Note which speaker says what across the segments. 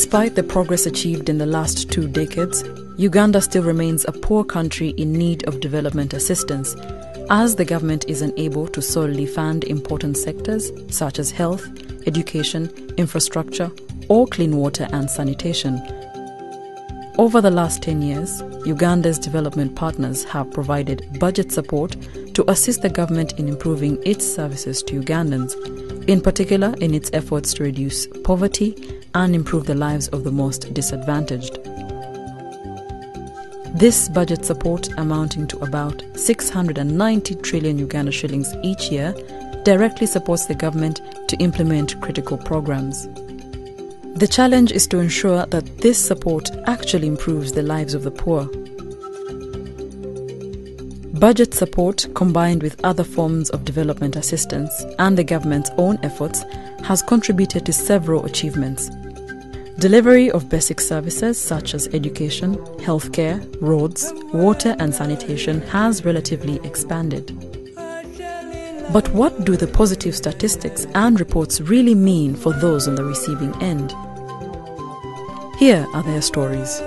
Speaker 1: Despite the progress achieved in the last 2 decades, Uganda still remains a poor country in need of development assistance, as the government is unable to solely fund important sectors such as health, education, infrastructure, or clean water and sanitation. Over the last 10 years, Uganda's development partners have provided budget support to assist the government in improving its services to Ugandans, in particular in its efforts to reduce poverty and improve the lives of the most disadvantaged. This budget support, amounting to about 690 trillion Uganda shillings each year, directly supports the government to implement critical programs. The challenge is to ensure that this support actually improves the lives of the poor. Budget support, combined with other forms of development assistance and the government's own efforts, has contributed to several achievements. Delivery of basic services such as education, healthcare, roads, water and sanitation has relatively expanded. But what do the positive statistics and reports really mean for those on the receiving end? Here are their stories.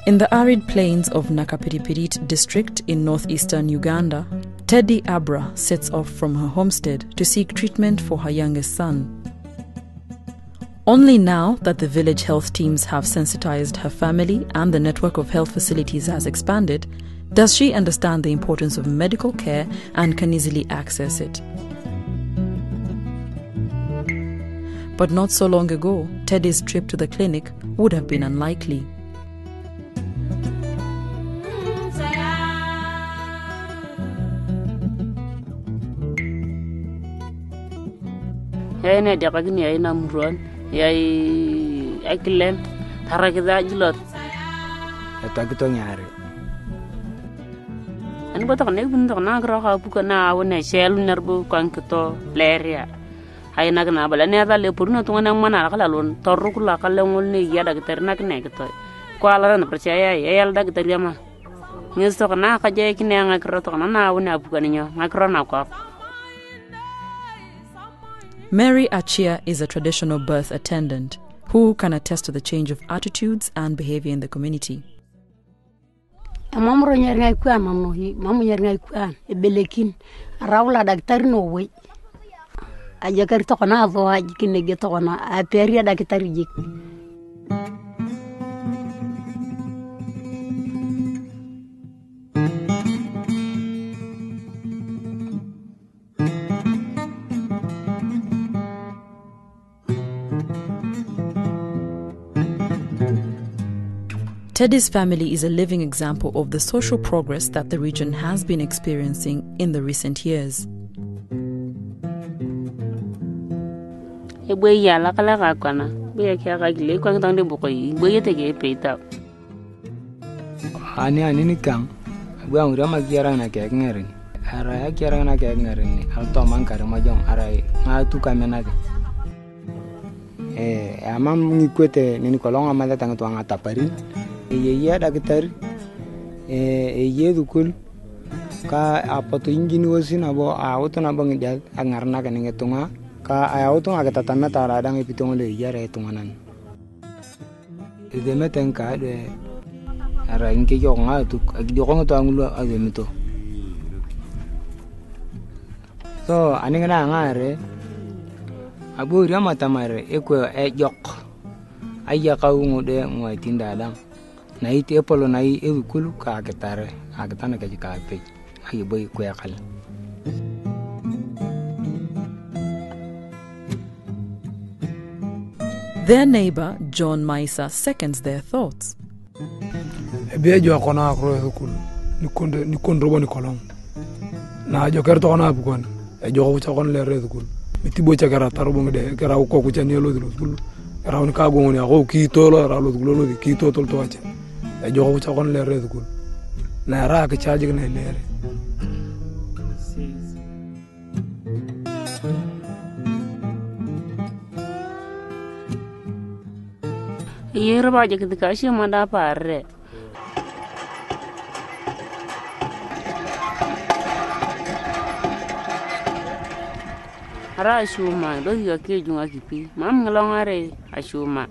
Speaker 1: In the arid plains of Nakapiripirit district in northeastern Uganda, Teddy Abra sets off from her homestead to seek treatment for her youngest son. Only now that the village health teams have sensitized her family and the network of health facilities has expanded, does she understand the importance of medical care and can easily access it. But not so long ago, Teddy's trip to the clinic would have been unlikely.
Speaker 2: Ene de kagni ay namron yay aklen tarakida jilot
Speaker 3: atagto nyare
Speaker 2: an boto ne bundo na gro ha bu kana wona shelu nerbu kankto leria ay nagna bala ne dale purno to na mana kala lon torru kula kala ngol ne ya dag ter nak ne kto ko ala na percaya yal dag ter yama ngesto kana ka je kine ngakro to na wona bu kanyo ngakro na ko.
Speaker 1: Mary Achia is a traditional birth attendant who can attest to the change of attitudes and behavior in the community.
Speaker 4: Mamro nyernga ku mamno hi mamu nyernga ku ebelekin rawla daktari no we aja kar to kana vo ajikine ge to kana a peria daktari jik.
Speaker 1: Teddy's family is a living example of the social progress that the region has been experiencing in the recent years.
Speaker 3: Ani ni kang gua ngura magiara na kek ngerin ara akiara na kek ngerin alto man kare majong ara ngatu kamena ke amam ngikwete ni kolonga mala tang to ngata parin ye daktari ye dukul ka apoto ingini wasina bo auto na bang jal angarna kan ngetunga ka auto agata tanna tara dang ipitong le yare tunganan ide meten ka de ara inke yo ngatu agdi ko ngato angulo azemito so aningana ngare abu rama tamare eko jok ayya kaungu de ngoi tinda dang na ite polo na i kulu ka ketare agatana ka jika pe ay boy ko yakal.
Speaker 1: Their neighbor John Maisa seconds their thoughts.
Speaker 5: Bejo kona akro kulu ni kondro boni kolong na jo kerto kona bu kon e jogo cha kon le re school mitibo cha kara taro bongo de kara ko ku cha ne lo school kara on ka go ne ko ki to lo ra lo school lo ki to to cha e jogo cha kon le re school na ra ka cha jig ne le re
Speaker 2: Yere ba je ka shi ma da parre. Ara shuma do ya ke junga kipi. Mam ngalongare ashuma.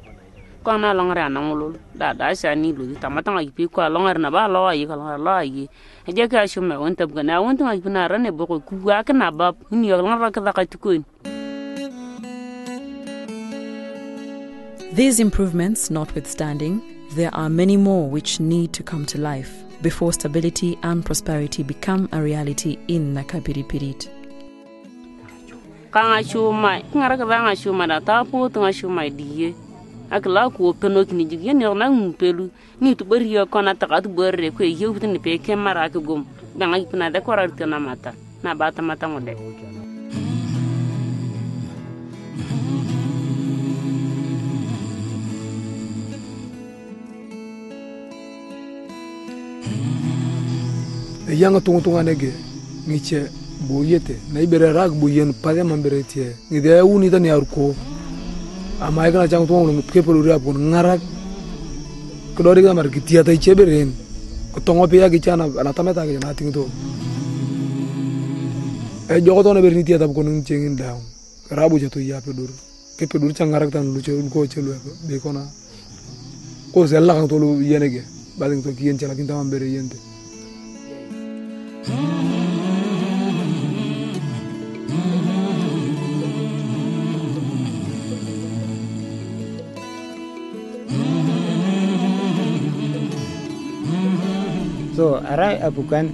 Speaker 2: Ko na longare anangulul. Da sha ni lu tamata kipi ko longare na ba lo ayi ko lo ayi. Je ka shuma won tab gana won tuma bina rane bo ko ku ga kana ba ni yo longare ka ka tukun.
Speaker 1: These improvements notwithstanding, there are many more which need to come to life before stability and prosperity become a reality in Nakapiripirit.
Speaker 2: Kanga shuma, ngara ka nga shuma da ta po to shuma diye. Akla ko peno kini jigi ne na mpelu ni to bari yo kona ta ka to bari ko ye butin ne pe ke mara ka gum. Danga ipna da korar te na mata. Na bata mata ngode.
Speaker 5: yang tunga nege ngiche boyete na ibere rag boyen pade mamberetie ni de uni tani arko ama igana chang tunga ngi kepelo ria pun ngarak klori ga mar kitia tai cheberen ko tongo pe ya gichana ana tameta ga na tingto e jogo to na berni tia tab ko ngi chengin daw rabu je to ya pedur ke pedur chang ngarak tan lu che ko chelu be kona ko zella kan to lu yenege bading to kien chala kinta mambere yente.
Speaker 3: So ara abukan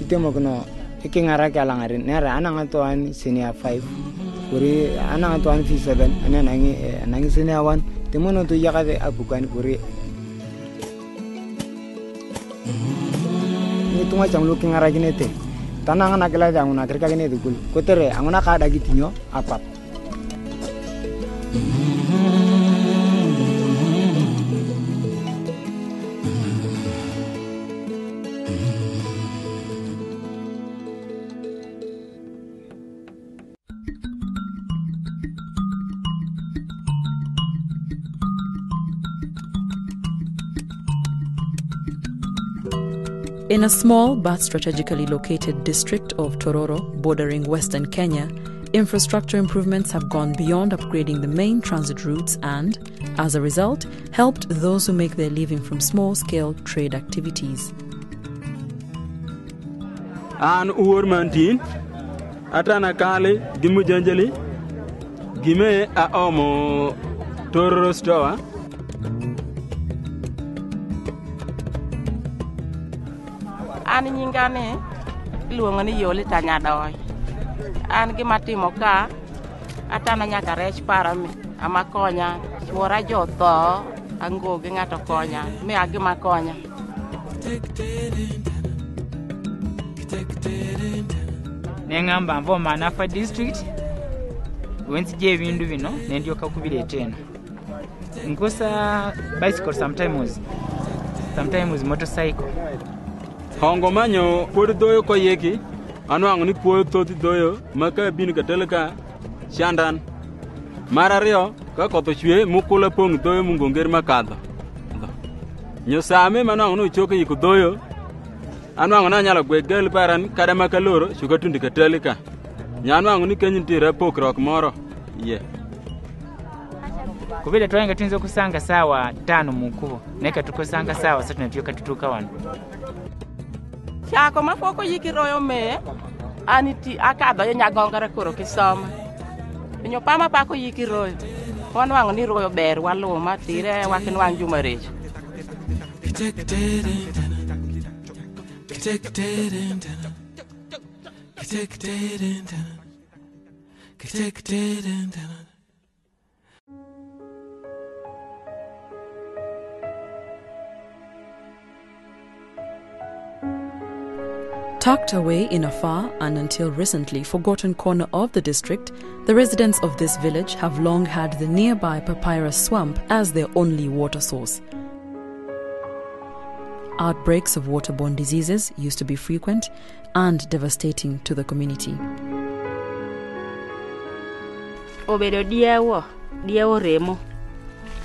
Speaker 3: itu mo kono iking ara kala ngarin nera anang atuan senior 5 kuri anang atuan V7 anang senior 1 temono tu yakade abukan kuri itu macam lu king ara ginete tanang anak kala jang na kerja gine dukul kotere anguna ka dagi tinyo apap.
Speaker 1: In a small but strategically located district of Tororo, bordering western Kenya, infrastructure improvements have gone beyond upgrading the main transit routes and, as a result, helped those who make their living from small-scale trade activities.
Speaker 6: An uor mantin, atana kale, gimu janjali, gime a omo Tororo store.
Speaker 7: An nyingane iluongo ni Yoli Tanya Doy. An gima timo ka atana nyaka rech parami ama konya chuora jotho ango gi ng'ato konya mi agima konya.
Speaker 8: Nengamba mvo Manafa district wenzi je bindu bino nendio kakubire tena nkosa bicycle sometimes motorcycle
Speaker 6: Hongo manyo pod doyo ko yeki anwango ni puo toti doyo maka bin ka teleka shandan marario ka koto chwe mukula pong doyo mungonger makadho nyosame manwango no choke yiku doyo anwango na nyalo gwegel paran kada makaloro shuka tundi ka teleka nyanwango ni kenyin tira pokrok moro
Speaker 8: kubile twange tunzo kusanga sawa 5 mukubo neka tukosanga sawa sasa tunatyoka tutuka wana
Speaker 7: Chako mafoko yikiroyo me aniti akadho yo nyagongore koro kisoma. Nyo pama pako yikiroyo. Wanwango ni royo ber waluma tire wakin wang jumarejo.
Speaker 1: Tucked away in a far and until recently forgotten corner of the district, the residents of this village have long had the nearby papyrus swamp as their only water source. Outbreaks of waterborne diseases used to be frequent and devastating to the community.
Speaker 2: Obedo diawo remo.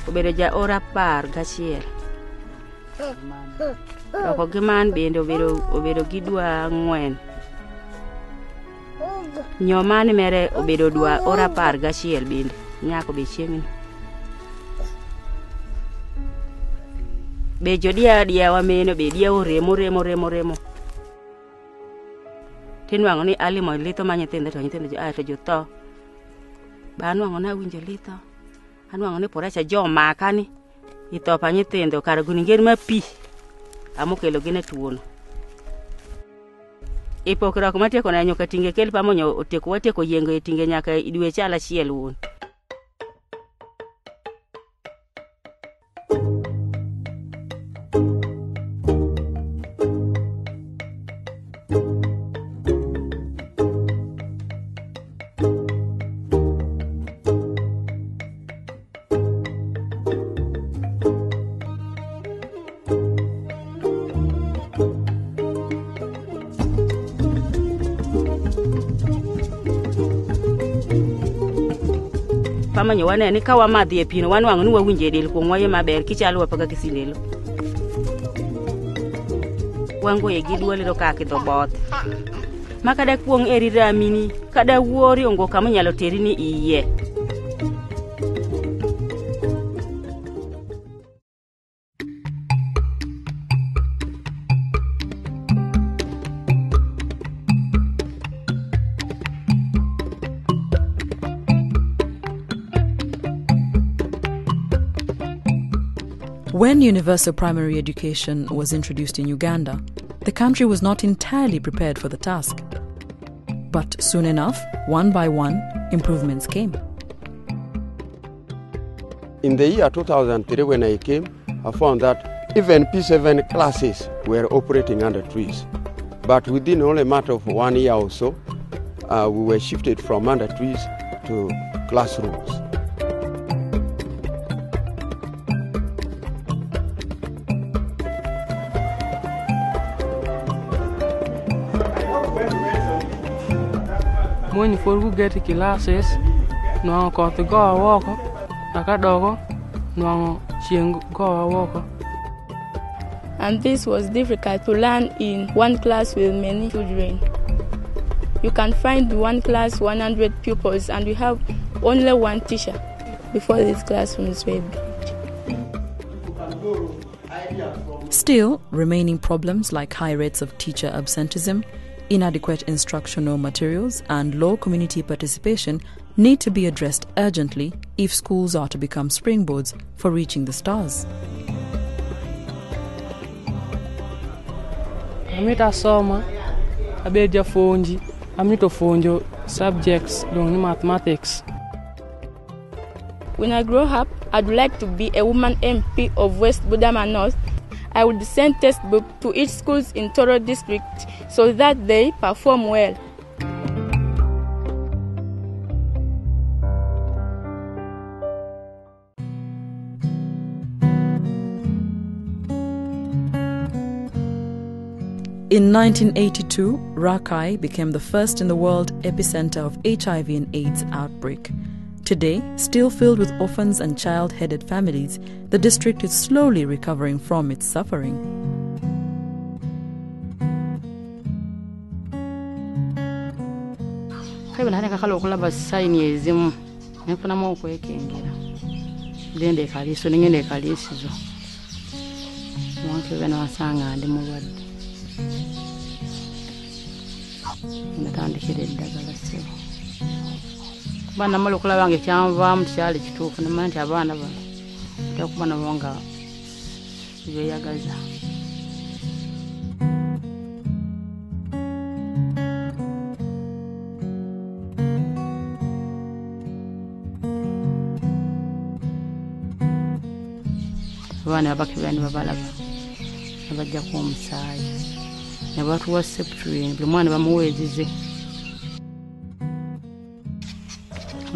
Speaker 2: Obedo ja ora par gachiel. Oko giman bende obedo gidwa ngwen. Nyomani mere obedo dwa ora par gachiel bende. Nyako be chiengni. Be jodia wameno be diawo remo. Tinwango ni alimo lito manyithindo to nyithindo to joto. Banwango na winjo lito. Anwango ni poracha jo makani. Itopa nyithindo kar guningeri mapi. Amokelo gine tuono. Ipokra kuma tieko na nyoka tinge kel pamonyo oteko wateko yengo e tinge nyaka idwe chala chiel won. Pamanyo wane ni kawa madhi e pino wanwango ni wawinje del ko ngwaye maber kichalo wapaka kisindelo. Wango ye gidwale ro ka kidho both. Makada kuong eri ramini kada wuori ongo kama nyalo teri ni iye.
Speaker 1: When universal primary education was introduced in Uganda, the country was not entirely prepared for the task. But soon enough, one by one, improvements came.
Speaker 9: In the year 2003, when I came, I found that even P7 classes were operating under trees. But within only a matter of 1 year or so, we were shifted from under trees to classrooms.
Speaker 10: When you get classes, no got to go walk, Nakadogo, no ching go walk.
Speaker 11: And this was difficult to learn in one class with many children. You can find one class 100 pupils and you have only one teacher before these classrooms were built.
Speaker 1: Still, remaining problems like high rates of teacher absenteeism, inadequate instructional materials and low community participation need to be addressed urgently if schools are to become springboards for reaching the stars.
Speaker 10: Amita soma, abeja fonji, amito fonjo subjects long mathematics.
Speaker 11: When I grow up, I'd like to be a woman MP of West Budama North. I would send textbooks to each schools in Toro district so that they perform well.
Speaker 1: In 1982, Rakai became the first in the world epicenter of HIV and AIDS outbreak. Today, still filled with orphans and child-headed families, the district is slowly recovering from its suffering.
Speaker 2: Bana malukula bange kyamba mutyali kituufu namanti abaana bano tekubana bonga byeyagaza. Abaana abakibani babalaga abajja ku omusaayi ne batuwa septue buli mwana bamuweezize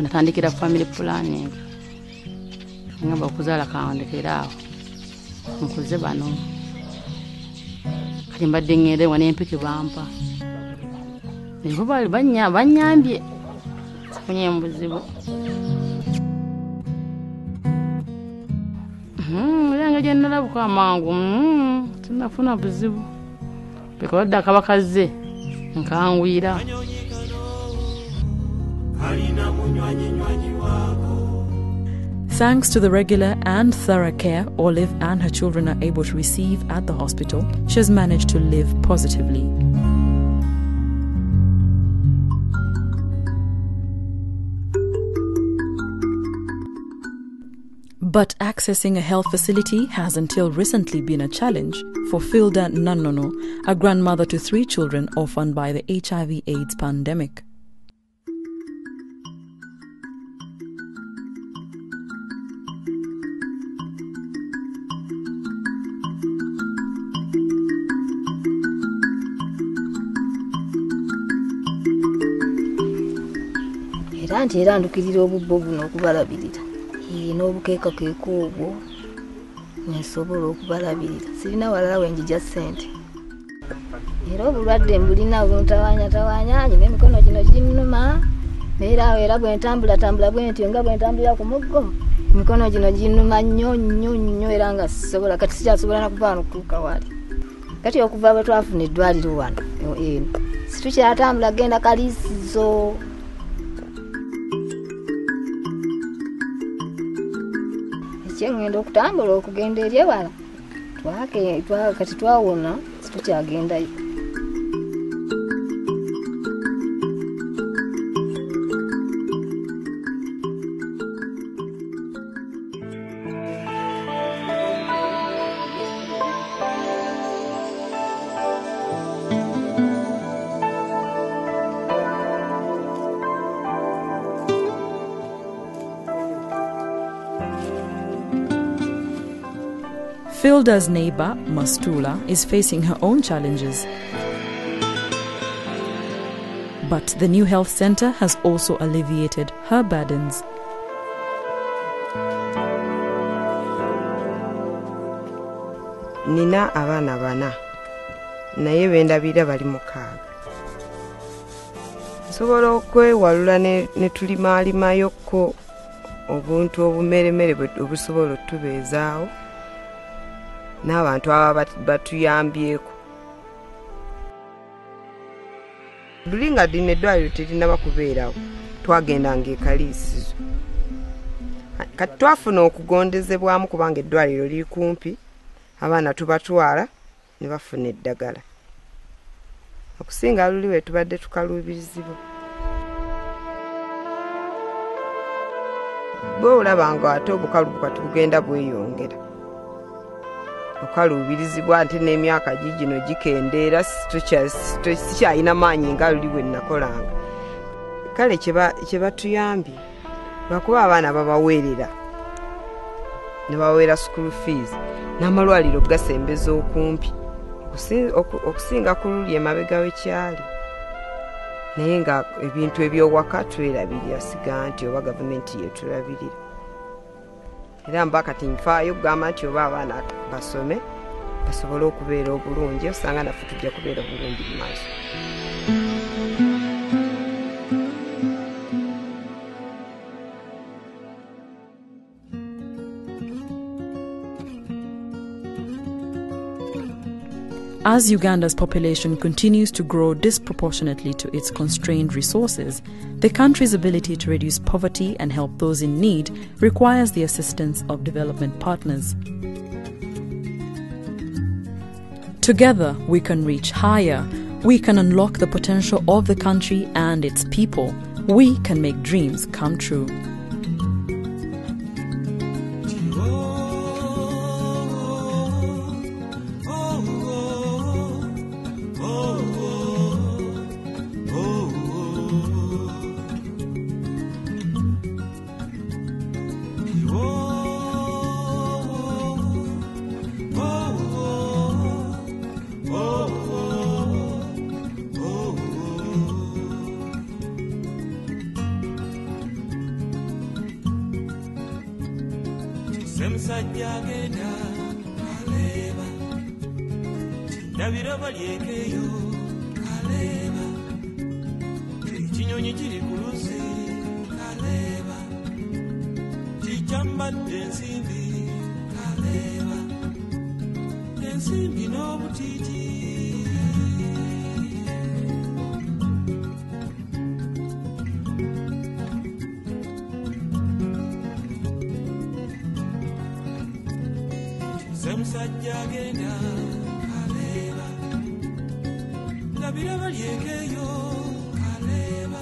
Speaker 2: natandikira family planning ngamba okuzaala kawandikira awo nkuze bano kati mbadde ngende wane empiki bampa nibo bali banyambye sifunye mbuzibu Langa gye nalabuka amangu tinafuna buzibu bekodde akabakaze nkangwira
Speaker 1: Thanks to the regular and thorough care Olive and her children are able to receive at the hospital, she has managed to live positively. But accessing a health facility has until recently been a challenge for Filda Nanono, a grandmother to 3 children orphaned by the HIV/AIDS pandemic.
Speaker 12: Era ndukirira obubbo buno okubalabirira n'obukeeka keeka obwo nsobola okubalabirira sirina walala wenjija ssente era obulwadde mbulina buntawanya nyina emikono gino ginnuma era bwentambula bwentyo nga bwentambulira ku muggo emikono gino ginnuma nnyo era nga sisobola kati sikyasobola nakuva wano kutuuka wali kati okuva bwe twafuna eddwaliro wano eno situkyatambula genda kaliisizo ngenda okutambula okugenda eri ewala kati twawona situkyagendayo
Speaker 1: Filda's neighbor, Mastula, is facing her own challenges. But the new health center has also alleviated her burdens.
Speaker 13: Nina abaana bana, naye bendabira bali mukaaga. Nsobola okwewalula ne tulimaalimayokko obuntu obumeremere obusobola otubeezaawo. N'abantu aba batuyambyeko. Dulinga dine eddwaliro telinaba kubeerawo twagendanga ekaliisizo. Kati twafuna okugondezebwamu kubanga eddwaliro liri kumpi abaana tubatwala ne bafuna eddagala. Okusinga luli we tubadde tukaluubirizibwa. Bwe olabanga ate obukalubuka tugenda bweyongera. Okaluubirizibwa nti n'emyaka gino gikendeera sikyalina maanyi nga luli we nakolanga. Kale kye batuyambye lwakuba abaana babaweerera ne baweera school fees n'amalwaliro gasembeza okumpi okusinga ku luli emabega w'ekyali. Naye nga ebintu eby'owaka twerabirira siga nti oba gavumenti yetulabirira. Era mbakati nfaayo kugamba nti oba abaana basome basobole okubeera obulungi osanga naffe tujja kubeera obulungi mu maaso.
Speaker 1: As Uganda's population continues to grow disproportionately to its constrained resources, the country's ability to reduce poverty and help those in need requires the assistance of development partners. Together, we can reach higher. We can unlock the potential of the country and its people. We can make dreams come true.
Speaker 14: oh, oh, oh. semusajja agenda aleeba ndabira balyekeyo aleeba ekinyonyi kiri ku luzi aleeba kikyambadde ensimbi aleeba ensimbi n'obutiiti semusajja agenda aleeba ndabira balyekeyo aleeba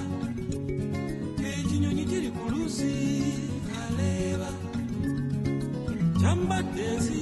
Speaker 14: ekinyonyi kiri ku luzi aleeba kyambadde ensi